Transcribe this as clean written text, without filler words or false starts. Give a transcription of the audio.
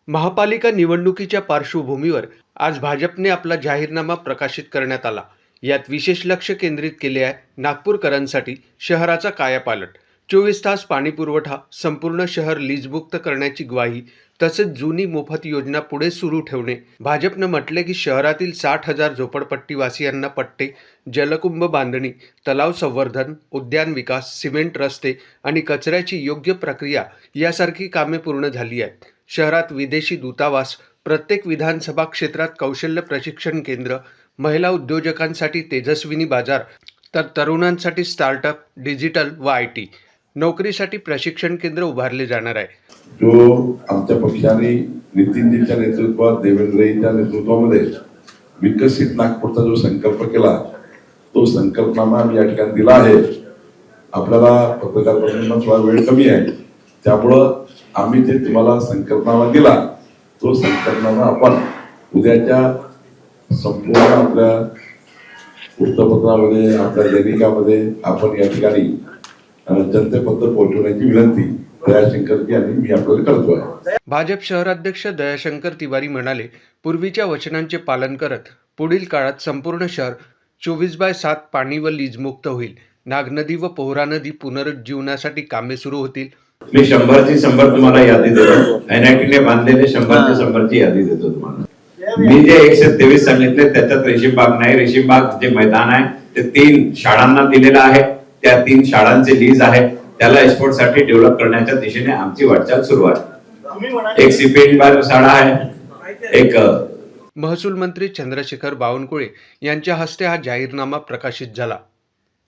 महापालिका निवडणुकीच्या पार्श्वभूमीवर आज भाजपने आपला जाहीरनामा प्रकाशित करण्यात आला. यात विशेष लक्ष केंद्रित केले आहे नागपूरकरांसाठी शहराचा कायापालट. 24 तास पाणीपुरवठा, संपूर्ण शहर लीजमुक्त करण्याची ग्वाही, तसेच जुनी मोफत योजना पुढे सुरू ठेवणे. भाजपनं म्हटले की शहरातील 60,000 झोपडपट्टीवासियांना पट्टे, जलकुंभ बांधणी, तलाव संवर्धन, उद्यान विकास, सिमेंट रस्ते आणि कचऱ्याची योग्य प्रक्रिया यासारखी कामे पूर्ण झाली आहेत. शहरात विदेशी दूतावास, प्रत्येक विधानसभा क्षेत्रात कौशल्य प्रशिक्षण केंद्र, महिला उद्योजकांसाठी तेजस्विनी बाजार, तर तरुणांसाठी स्टार्टअप, डिजिटल व IT नोकरीसाठी प्रशिक्षण केंद्र उभारले जाणार आहे. जो आमच्या पक्षाने नितीनजींच्या नेतृत्वात, देवेंद्रजींच्या नेतृत्वामध्ये विकसित नागपूरचा जो संकल्प केला, तो संकल्पनामा मी या ठिकाणी दिला आहे. आपल्याला पत्रकार परिषदेला थोडा वेळ कमी आहे, त्यामुळं आम्ही जे तुम्हाला संकल्पनामा दिला, तो संकल्पनामा आपण उद्याच्या संपूर्ण आपल्या वृत्तपत्रामध्ये, आपल्या दैनिकामध्ये आपण या ठिकाणी जनतेपर्यंत पोहोचवण्याची विनंती दयाशंकरजी आणि मी आपल्याला करतोय. भाजप शहराध्यक्ष दयाशंकर तिवारी म्हणाले, पूर्वीच्या वचनांचे पालन करत पुढील काळात संपूर्ण शहर 24/7 पाणी व लीजमुक्त होईल. नागनदी व पोहरा नदी पुनरुज्जीवनासाठी कामे सुरू होतील. मी 100 तुम्हाला यादी देतो. NIT ने बांधलेले 100ची यादी देतो तुम्हाला. मी जे 123 सांगितले त्याच्यात रेशीमबाग नाही. रेशीमबाग जे मैदान आहे ते 3 शाळांना दिलेलं आहे. त्या 3 शाळांचे लीज आहे. त्याला एक्सपोर्ट साठी डेव्हलप करण्याच्या दिशेने आमची वाटचाल सुरू आहे. एक सीपेंट बार शाळा आहे. एक महसूल मंत्री चंद्रशेखर बावनकुळे यांच्या हस्ते हा जाहीरनामा प्रकाशित झाला.